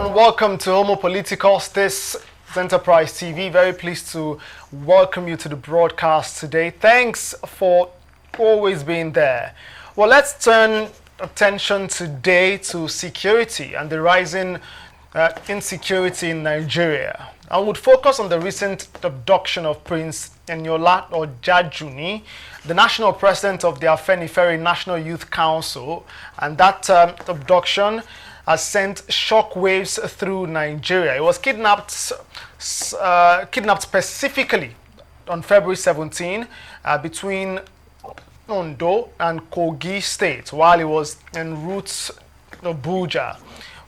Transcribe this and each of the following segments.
and welcome to Homo Politicals. This is Enterprise TV. Very pleased to welcome you to the broadcast today. Thanks for always being there. Well, let's turn attention today to security and the rising insecurity in Nigeria. I would focus on the recent abduction of Prince Eniola Ojajuni, the national president of the Afenifer National Youth Council, and that abduction has sent shockwaves through Nigeria. He was kidnapped specifically on February 17 between Ondo and Kogi State while he was en route to Abuja.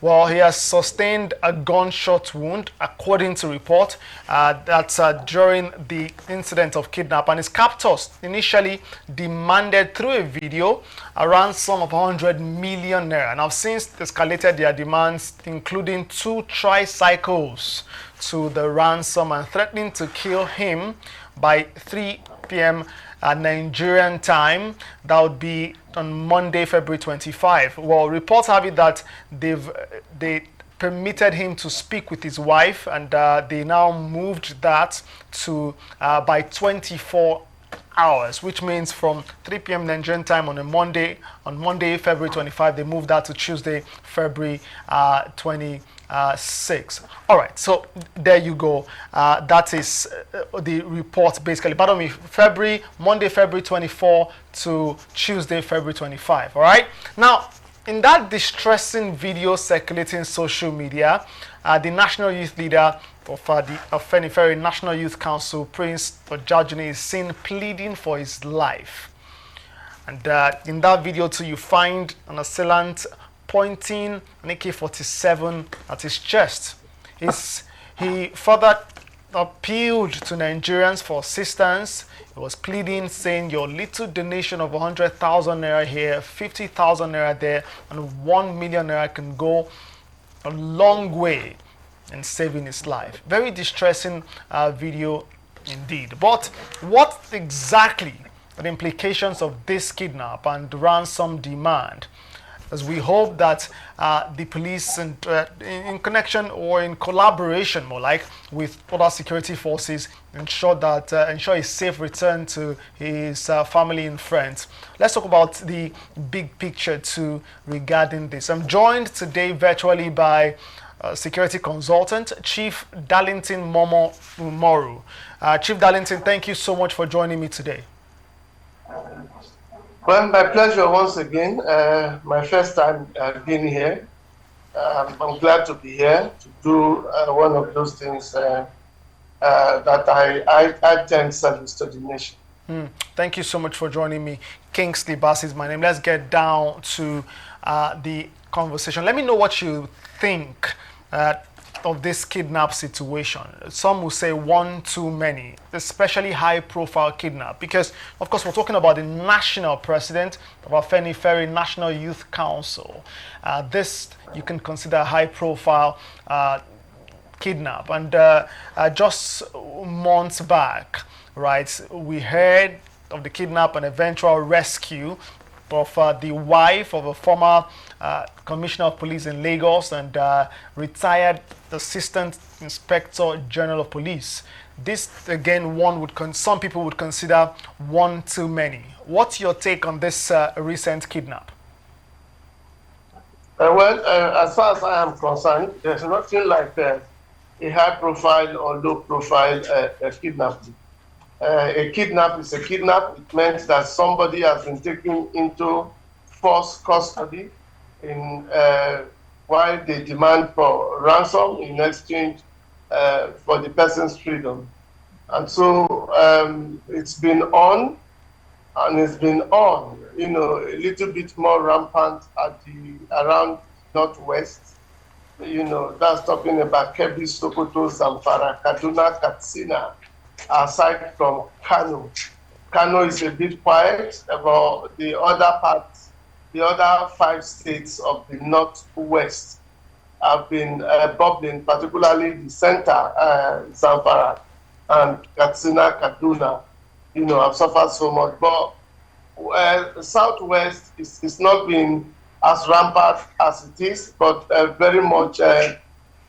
Well, he has sustained a gunshot wound, according to report, during the incident of kidnap. And his captors initially demanded through a video a ransom of 100 million naira. And have since escalated their demands, including 2 tricycles to the ransom and threatening to kill him by 3 p.m. Nigerian time. That would be on Monday, February 25. Well, reports have it that they permitted him to speak with his wife, and they now moved that to by 24 hours, which means from 3 p.m. Nigerian time on Monday, February 25, they moved that to Tuesday, February 26. All right, so there you go. That is the report basically. Pardon me, Monday, February 24 to Tuesday, February 25. All right. Now, in that distressing video circulating social media, the national youth leader of the Afenifer National Youth Council, Prince Ojajuni, is seen pleading for his life. And in that video too, you find an assailant pointing an AK-47 at his chest. He further appealed to Nigerians for assistance. He was pleading, saying your little donation of 100,000 naira here, 50,000 naira there, and 1 million naira can go a long way in saving his life. Very distressing video indeed. But what exactly are the implications of this kidnap and ransom demand? As we hope that the police, in connection or in collaboration, more like, with other security forces, ensure a safe return to his family and friends. Let's talk about the big picture too regarding this. I'm joined today virtually by security consultant Chief Darlington Momo Umoru. Chief Darlington, thank you so much for joining me today. Well, my pleasure once again. My first time being here. I'm glad to be here to do one of those things that I tend service to the nation. Thank you so much for joining me. Kingsley Bass is my name. Let's get down to the conversation. Let me know what you think of this kidnap situation. Some will say one too many, especially high-profile kidnap, because of course we're talking about the national president of Afenifer National Youth Council. This you can consider a high-profile kidnap, and just months back, right, we heard of the kidnap and eventual rescue of the wife of a former commissioner of police in Lagos and retired assistant inspector general of police. This again, some people would consider one too many. What's your take on this recent kidnap? As far as I am concerned, there's nothing like a high-profile or low-profile kidnapping. A kidnap is a kidnap. It means that somebody has been taken into forced custody while they demand for ransom in exchange for the person's freedom. And so it's been on, and it's been on, a little bit more rampant around Northwest. That's talking about Kebbi, Sokoto, Zamfara, Kaduna, Katsina, aside from Kano. Kano is a bit quiet, about the other 5 states of the Northwest have been bubbling, particularly the center, Zamfara, and Katsina, Kaduna, have suffered so much. But the Southwest is not been as rampant as it is, but very much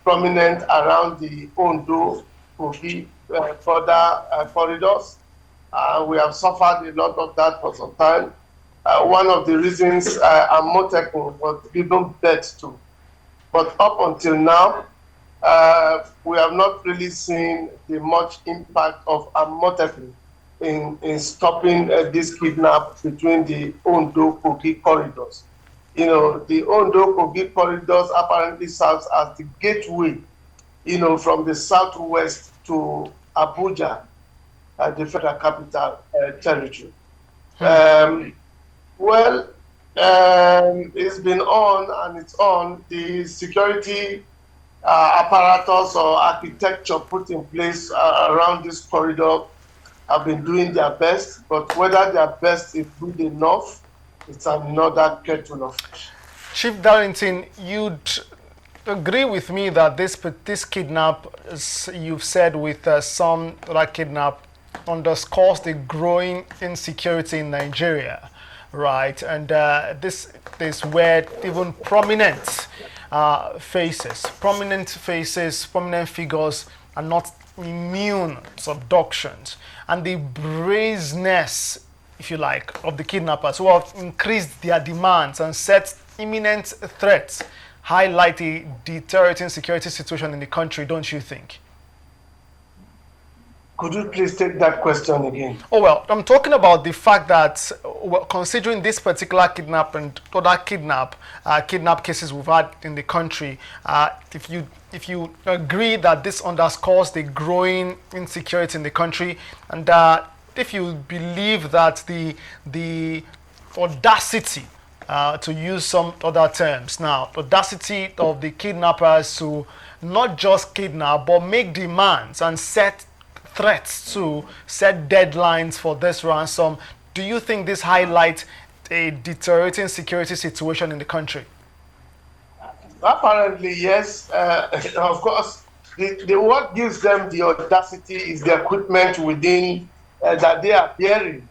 prominent around the Ondo Kogi border corridors. We have suffered a lot of that for some time. One of the reasons Amotekun was given birth to. But up until now, we have not really seen the much impact of Amotekun in stopping this kidnap between the Ondo-Kogi corridors. You know, the Ondo-Kogi corridors apparently serves as the gateway, you know, from the southwest to Abuja, the federal capital territory. Well, it's been on and it's on. The security apparatus or architecture put in place around this corridor have been doing their best, but whether their best is good enough, it's another kettle of fish. Chief Darlington, you'd agree with me that this kidnap, as you've said with some that kidnap, underscores the growing insecurity in Nigeria, right? And this is where even prominent faces, prominent figures are not immune to abductions, and the brazenness, if you like, of the kidnappers who have increased their demands and set imminent threats highlight the deteriorating security situation in the country, don't you think? Could you please take that question again? Oh, well, I'm talking about the fact that, well, considering this particular kidnap and other kidnap cases we've had in the country, if you agree that this underscores the growing insecurity in the country, and if you believe that the audacity, to use some other terms now, audacity of the kidnappers to not just kidnap but make demands and set threats to set deadlines for this ransom, do you think this highlights a deteriorating security situation in the country? Apparently, yes. Of course, what gives them the audacity is the equipment within that they are bearing.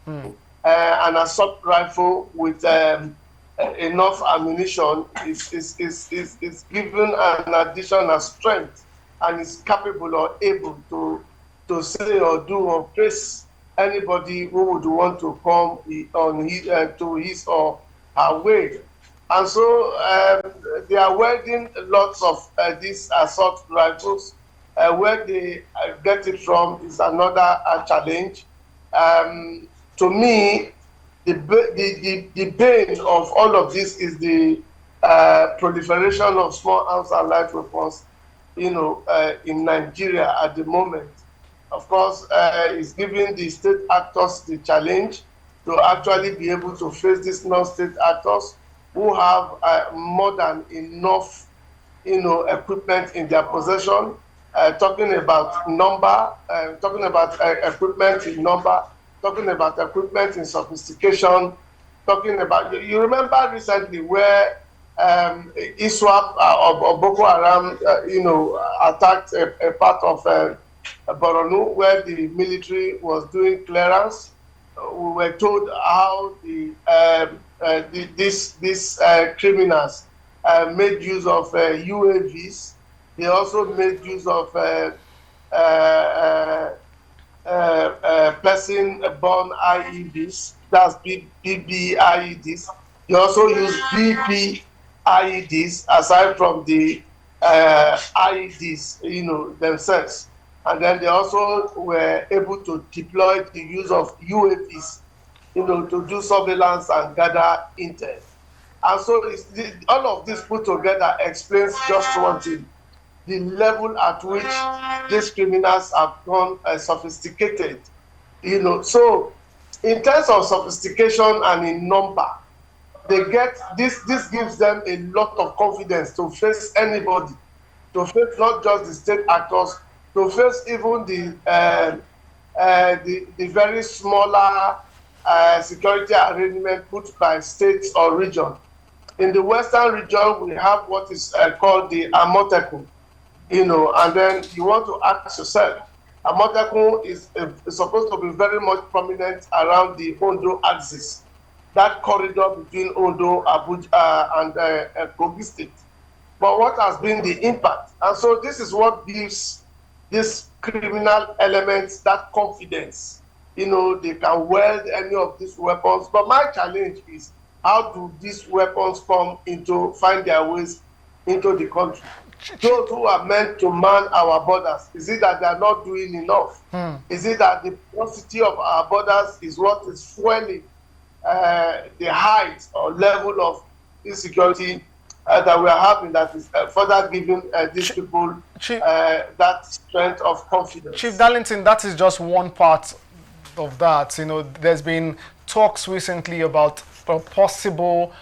An assault rifle with enough ammunition is given an additional strength and is capable or able to say or do or face anybody who would want to come on to his or her way. And so they are welding lots of these assault rifles. Where they get it from is another challenge. To me, the bane of all of this is the proliferation of small arms and light weapons, you know, in Nigeria at the moment. Of course, it's giving the state actors the challenge to actually be able to face these non-state actors who have more than enough, you know, equipment in their possession. Talking about number, talking about equipment in number, talking about equipment in sophistication, talking about, you remember recently where ISWAP or Boko Haram, you know, attacked a part of Borno where the military was doing clearance. We were told how these criminals made use of UAVs. They also made use of person-born IEDs, that's BB IEDs. They also use BP IEDs aside from the IEDs, you know, themselves. And then they also were able to deploy the use of UAVs, you know, to do surveillance and gather intel. And so all of this put together explains just one thing: the level at which these criminals have gone sophisticated, you know. So in terms of sophistication and in number, they get this gives them a lot of confidence to face anybody, to face not just the state actors, to face even the very smaller security arrangement put by states or region. In the western region, we have what is called the Amotekun, you know, and then you want to ask yourself, Amotekun is supposed to be very much prominent around the Ondo axis, that corridor between Ondo, Abuja, and Kogi State. But what has been the impact? And so this is what gives these criminal elements that confidence. They can weld any of these weapons. But my challenge is, how do these weapons find their ways into the country? Those who are meant to man our borders, is it that they are not doing enough? Is it that the porosity of our borders is what is fueling the height or level of insecurity that we are having, that is further giving these people that strength of confidence? Chief Darlington, that is just one part of that. There's been talks recently about possible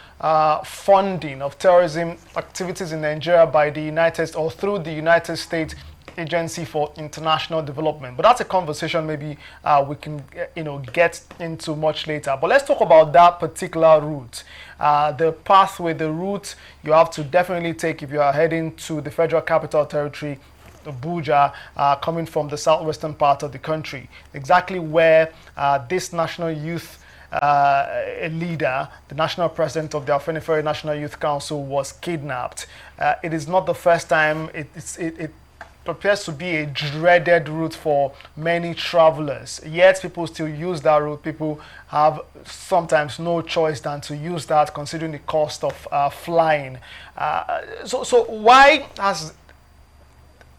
funding of terrorism activities in Nigeria by the United States or through the United States Agency for International Development. But that's a conversation maybe we can get into much later. But let's talk about that particular route. The pathway, the route you have to definitely take if you are heading to the Federal Capital Territory, Abuja, coming from the southwestern part of the country. Exactly where this National Youth leader, the national president of the Afenifer National Youth Council, was kidnapped. It is not the first time. It appears to be a dreaded route for many travelers. Yet people still use that route. People have sometimes no choice than to use that, considering the cost of flying. So why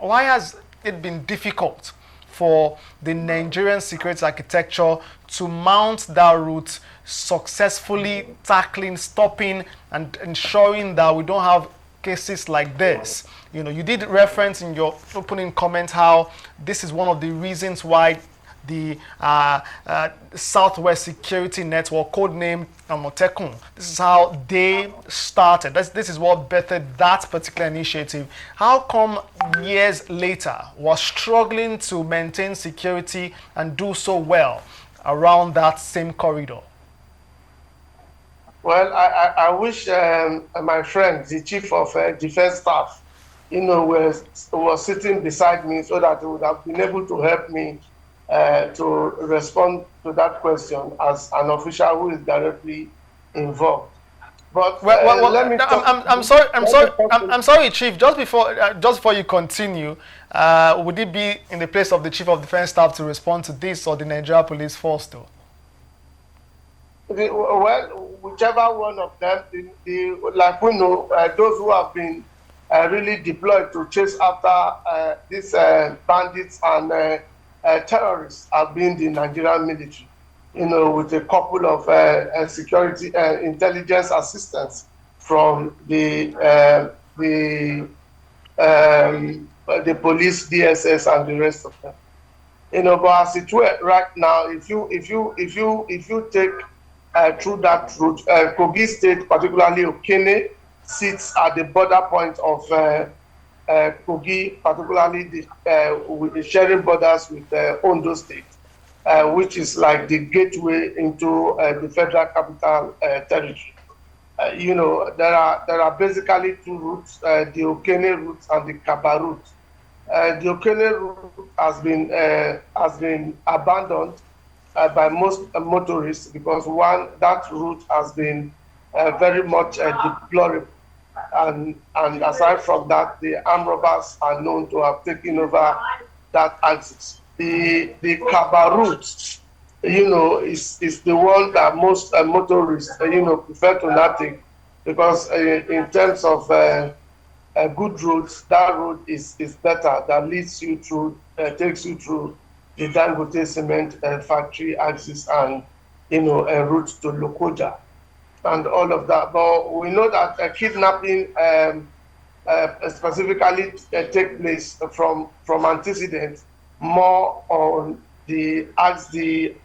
has it been difficult for the Nigerian security architecture to mount that route, successfully tackling, stopping, and ensuring that we don't have cases like this? You did reference in your opening comment how this is one of the reasons why the Southwest Security Network, codenamed Amotekun, this is how they started. This is what birthed that particular initiative. How come years later we're struggling to maintain security and do so well around that same corridor? Well, I wish my friend, the Chief of Defense Staff, was sitting beside me so that he would have been able to help me to respond to that question as an official who is directly involved. But let me. I'm sorry, Chief. Just before you continue, would it be in the place of the Chief of Defense Staff to respond to this, or the Nigeria Police Force, though? Well, whichever one of them, like we know, those who have been really deployed to chase after these bandits and terrorists have been the Nigerian military, with a couple of security intelligence assistants from the police, DSS, and the rest of them. But as it were right now, if you take through that route, Kogi State, particularly Okene, sits at the border point of Kogi, particularly with the sharing borders with Ondo State, which is like the gateway into the Federal Capital Territory. There are basically two routes: the Okene route and the Kaba route. The Okene route has been abandoned by most motorists because that route has been very much deplorable. And aside from that, the armed robbers are known to have taken over that axis. The Kaba route, is the one that most motorists, prefer to take, because in terms of good roads, that road is better. That leads you through, takes you through the Dangote cement factory axis and a route to Lokoja and all of that. But we know that kidnapping specifically take place from antecedents more on the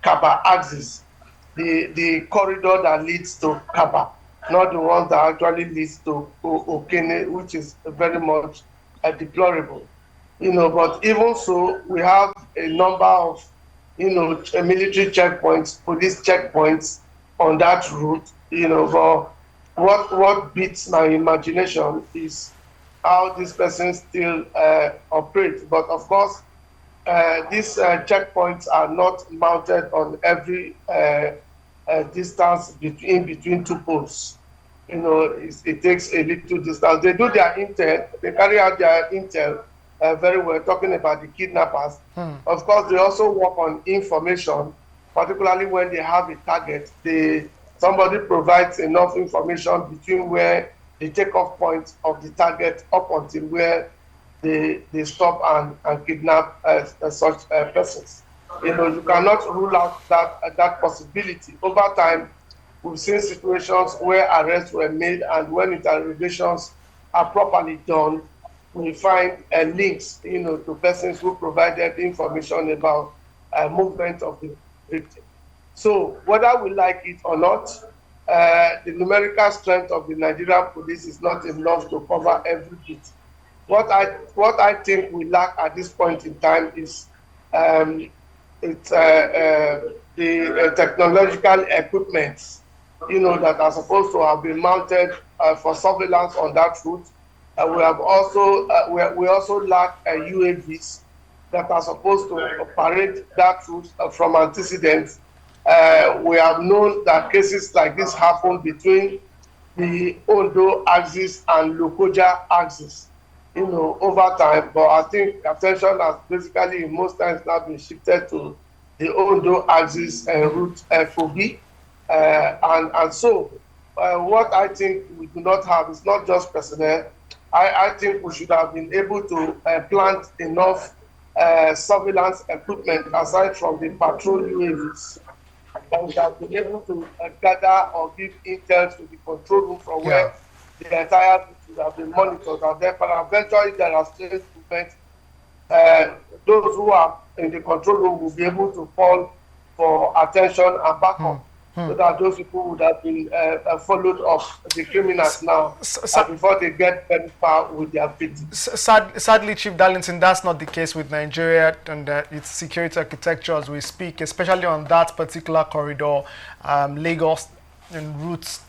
Kaba axis, the corridor that leads to Kaba, not the one that actually leads to Okene, which is very much deplorable. But even so, we have a number of, military checkpoints, police checkpoints on that route. But what beats my imagination is how this person still operates. But of course, these checkpoints are not mounted on every distance between two poles. It takes a little distance. They do their intel, they carry out their intel very well, talking about the kidnappers. Of course, they also work on information, particularly when they have a target. Somebody provides enough information between where the takeoff point of the target up until where they stop and kidnap such persons. You cannot rule out that possibility. Over time, we've seen situations where arrests were made, and when interrogations are properly done, we find links, to persons who provided information about movement of the victim. So whether we like it or not, the numerical strength of the Nigerian police is not enough to cover every bit. What I think we lack at this point in time is the technological equipment, that are supposed to have been mounted for surveillance on that route. We also lack UAVs that are supposed to operate that route from antecedents. We have known that cases like this happen between the Ondo axis and Lokoja axis, over time. But I think attention has basically in most times now been shifted to the Ondo axis and route FOB. And so what I think we do not have is not just personnel. I think we should have been able to plant enough surveillance equipment aside from the patrol UAVs. And we have been able to gather or give intel to the control room from where the entire route should have been monitored. And then eventually there are strange movements. Those who are in the control room will be able to call for attention and backup. So that those people would have been followed up, the criminals now, before they get very far with their victims. Sadly, Chief Darlington, that's not the case with Nigeria and its security architecture as we speak, especially on that particular corridor, Lagos and routes,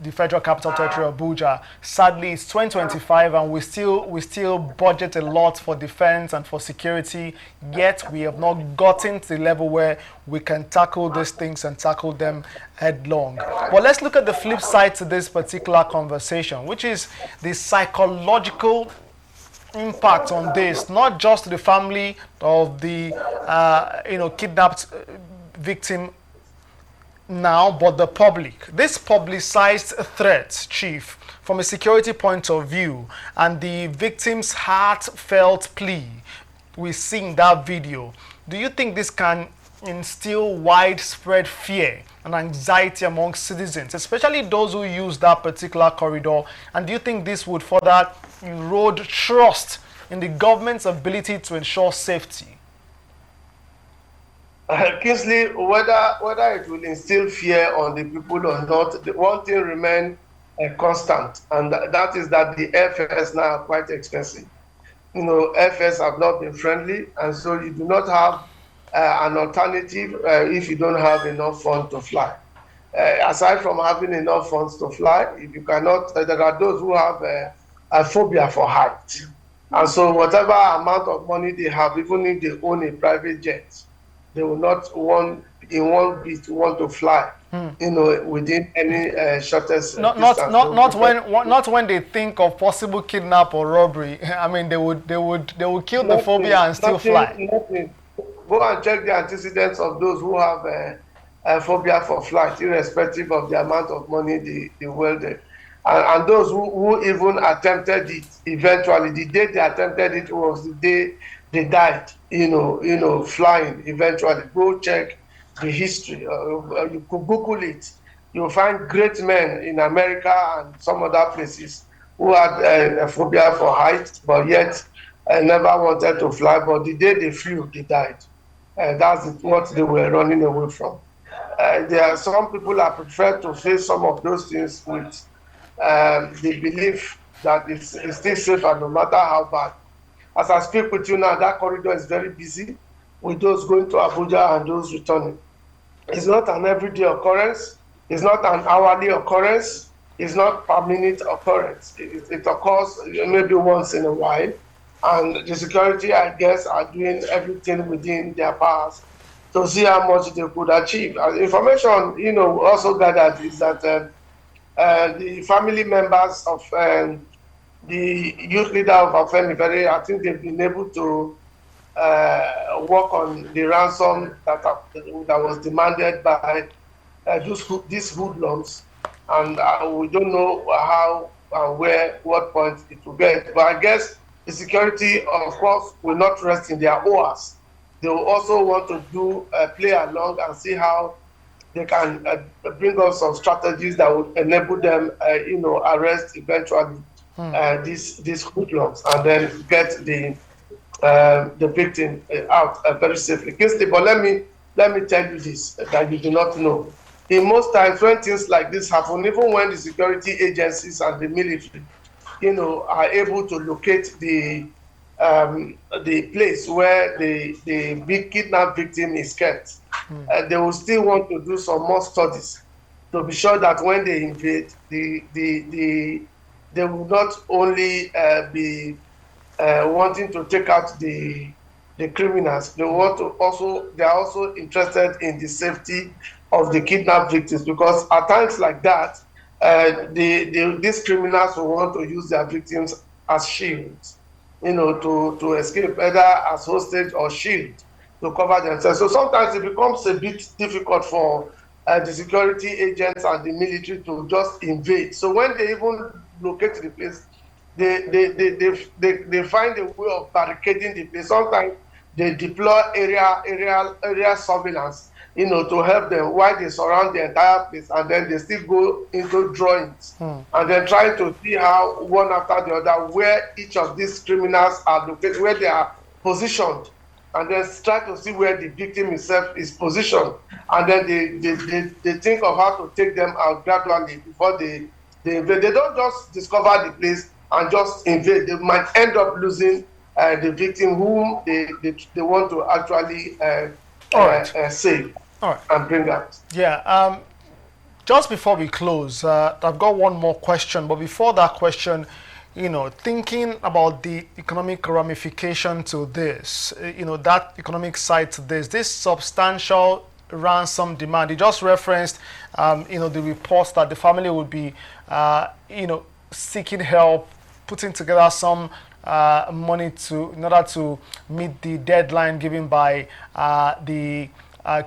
the Federal Capital Territory, Abuja. Sadly, it's 2025 and we still budget a lot for defense and for security, yet we have not gotten to the level where we can tackle these things and tackle them headlong. But let's look at the flip side to this particular conversation, which is the psychological impact on this, not just to the family of the kidnapped victim now, but the public. This publicized threat, Chief, from a security point of view, and the victim's heartfelt plea we see in that video, do you think this can instill widespread fear and anxiety among citizens, especially those who use that particular corridor? And do you think this would further erode trust in the government's ability to ensure safety? Kingsley, whether it will instill fear on the people or not, the one thing remains constant, and that is that the airfares now are quite expensive. Airfares have not been friendly, and so you do not have an alternative if you don't have enough funds to fly. Aside from having enough funds to fly, if you cannot, there are those who have a phobia for height, and so whatever amount of money they have, even if they own a private jet, they will not want to fly, within any shortest distance. Not when they think of possible kidnap or robbery. I mean, they would kill the phobia and still fly. Nothing. Go and check the antecedents of those who have a phobia for flight, irrespective of the amount of money they wielded. And those who even attempted it, eventually, the day they attempted it was the day they died, flying eventually. Go check the history. You could Google it. You'll find great men in America and some other places who had a phobia for height, but yet never wanted to fly. But the day they flew, they died. That's what they were running away from. There are some people that prefer to face some of those things with the belief that it's still safer no matter how bad. As I speak with you now, that corridor is very busy with those going to Abuja and those returning. It's not an everyday occurrence. It's not an hourly occurrence. It's not per minute occurrence. It occurs maybe once in a while. And the security, I guess, are doing everything within their powers to see how much they could achieve. Information, also gathered is that the family members of the youth leader of Afenifer, I think they've been able to work on the ransom that was demanded by these hoodlums, and we don't know how and where, what point it will get. But I guess the security, of course, will not rest in their oars. They will also want to do play along and see how they can bring up some strategies that would enable them, arrest eventually these hoodlums and then get the victim out very safely. Kingsley, but let me tell you this that you do not know. In most times when things like this happen, even when the security agencies and the military, are able to locate the place where the big kidnapped victim is kept, they will still want to do some more studies to be sure that when they invade, they will not only be wanting to take out the criminals. They are also interested in the safety of the kidnapped victims, because at times like that, these criminals will want to use their victims as shields, to escape, either as hostage or shield to cover themselves. So sometimes it becomes a bit difficult for the security agents and the military to just invade. So when they even locate the place, they find a way of barricading the place. Sometimes they deploy area surveillance, to help them while they surround the entire place, and then they still go into drawings and then try to see how one after the other where each of these criminals are located, where they are positioned, and then try to see where the victim itself is positioned, and then they think of how to take them out gradually before they invade. They don't just discover the place and just invade. They might end up losing the victim whom they want to actually save and bring out. Yeah. Just before we close, I've got one more question. But before that question, thinking about the economic ramification to this, that economic side to this substantial ransom demand. You just referenced, the reports that the family would be, seeking help, putting together some money in order to meet the deadline given by the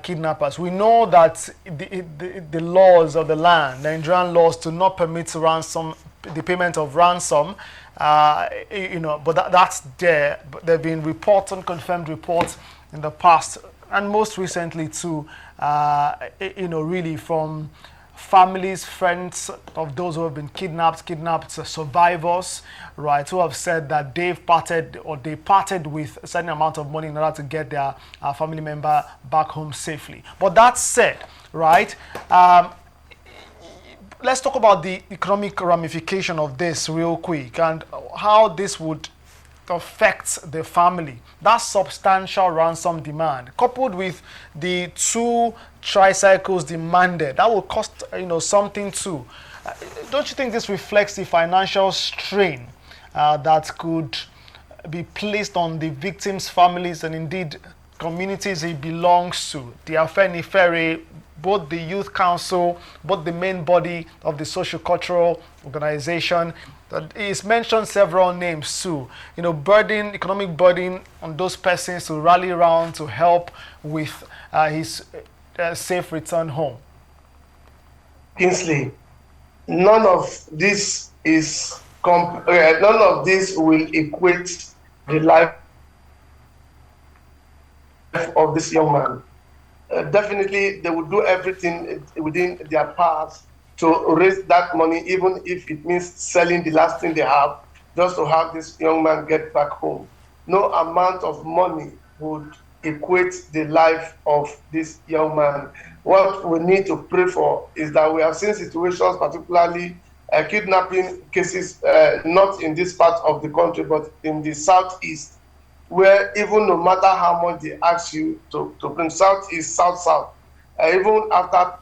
kidnappers. We know that the laws of the land, the Nigerian laws, do not permit the payment of ransom. But that's there. But there have been reports, unconfirmed reports in the past, and most recently too, really from families, friends of those who have been kidnapped survivors, right, who have said that they parted with a certain amount of money in order to get their family member back home safely. But that said, right, let's talk about the economic ramification of this real quick and how this would affect the family. That substantial ransom demand, coupled with the 2 tricycles demanded, that will cost something too. Don't you think this reflects the financial strain that could be placed on the victims' families and indeed communities it belongs to? The Afenifer, both the youth council, both the main body of the social-cultural organization. He's mentioned several names too. Economic burden on those persons to rally around to help with his safe return home. Kingsley, none of this will equate the life of this young man. Definitely, they will do everything within their powers to raise that money, even if it means selling the last thing they have, just to have this young man get back home. No amount of money would equate the life of this young man. What we need to pray for is that we have seen situations, particularly kidnapping cases, not in this part of the country, but in the southeast, where even no matter how much they ask you to bring, southeast, south, even after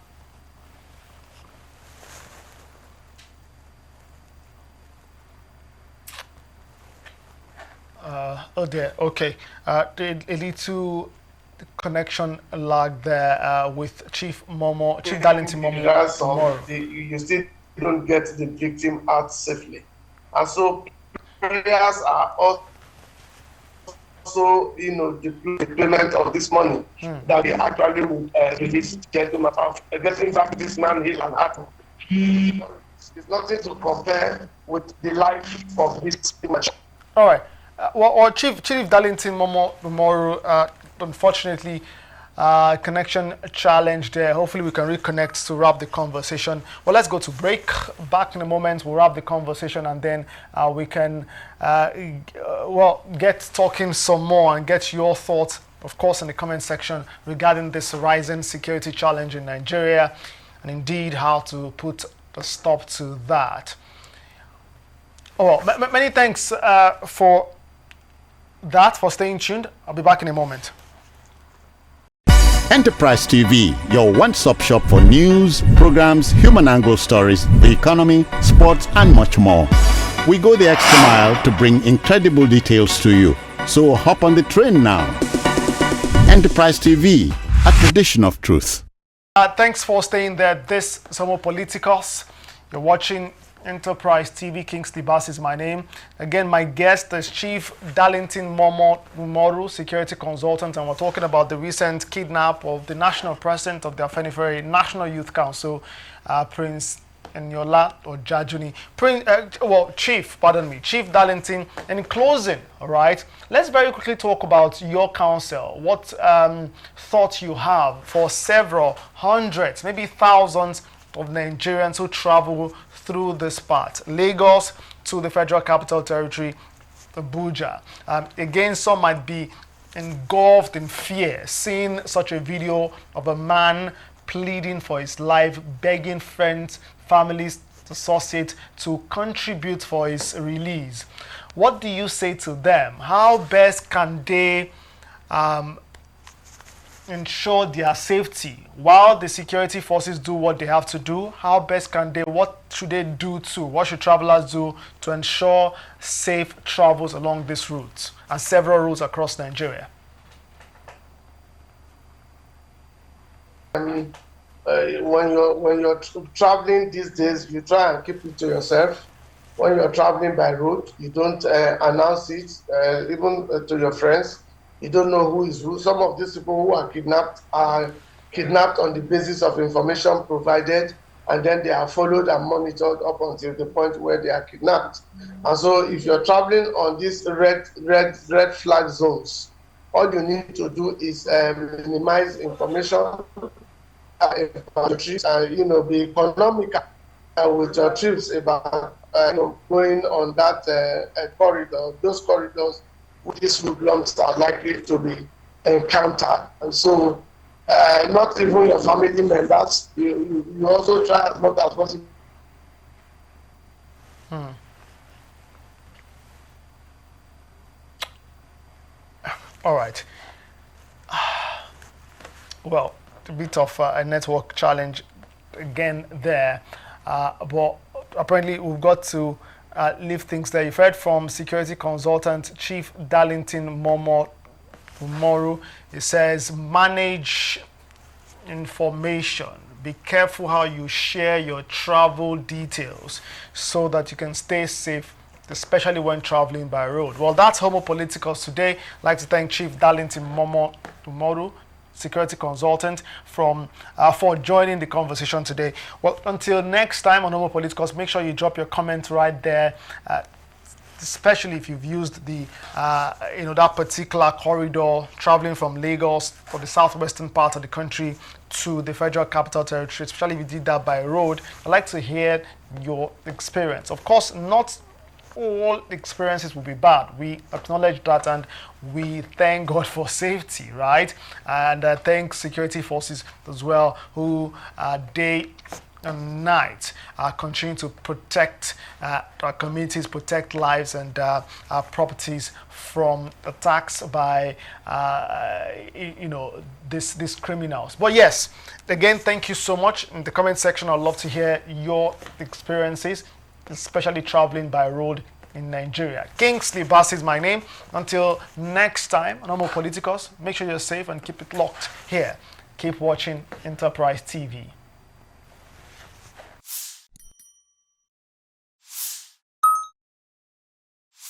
Oh dear. Okay. A little connection lag there with Chief Darlington Momo tomorrow. You still don't get the victim out safely. And so prayers are also, the payment of this money that we actually will release the gentleman of getting back this man healed and happy. It's nothing to compare with the life of this image. All right. Chief Darlington Momo, unfortunately, connection challenge there. Hopefully we can reconnect to wrap the conversation. Well, let's go to break. Back in a moment, we'll wrap the conversation, and then we can get talking some more and get your thoughts, of course, in the comment section regarding this rising security challenge in Nigeria, and indeed how to put a stop to that. Many thanks for that, for staying tuned. I'll be back in a moment. Enterprise TV, your one-stop shop for news, programs, human angle stories, the economy, sports, and much more. We go the extra mile to bring incredible details to you. So hop on the train now. Enterprise TV, a tradition of truth. Thanks for staying there. This is Homo Politicus. You're watching Enterprise TV. Kingsley Bass is my name. Again, my guest is Chief Darlington Momo, security consultant, and we're talking about the recent kidnap of the national president of the Afenifer National Youth Council, Prince Eniola or Jajuni. Chief Darlington. In closing, all right, let's very quickly talk about your council. What thoughts you have for several hundreds, maybe thousands of Nigerians who travel through this part, Lagos to the Federal Capital Territory, Abuja. Again, some might be engulfed in fear, seeing such a video of a man pleading for his life, begging friends, families, associates to contribute for his release. What do you say to them? How best can they ensure their safety while the security forces do what they have to do? How best can they, what should they do too? What should travelers do to ensure safe travels along this route and several routes across Nigeria? When you're traveling these days, you try and keep it to yourself. When you're traveling by road, you don't announce it, even to your friends. You don't know who is who. Some of these people who are kidnapped on the basis of information provided, and then they are followed and monitored up until the point where they are kidnapped. And so if you're traveling on these red flag zones, all you need to do is minimize information about your trips and be economical with your trips about going on that corridor, those corridors these hoodlums are likely to be encountered. And so not even your family members, you also try as much as possible. All right. Well, a bit of a network challenge again there, but apparently we've got to leave things there. You've heard from security consultant Chief Darlington Momo. He says manage information. Be careful how you share your travel details so that you can stay safe, especially when traveling by road. Well, that's Homo Politicus today. I'd like to thank Chief Darlington Momo, security consultant, for joining the conversation today. Well, until next time on Homo Politicus, make sure you drop your comment right there, especially if you've used the that particular corridor traveling from Lagos for the southwestern part of the country to the Federal Capital Territory, especially if you did that by road. I'd like to hear your experience. Of course, not all experiences will be bad. We acknowledge that, and we thank God for safety, right? And thank security forces as well, who day and night continue to protect our communities, protect lives and our properties from attacks by these criminals. But yes, again, thank you so much. In the comment section, I'd love to hear your experiences, especially traveling by road in Nigeria. Kingsley Bass is my name. Until next time, no more politicals. Make sure you're safe and keep it locked here. Keep watching Enterprise TV.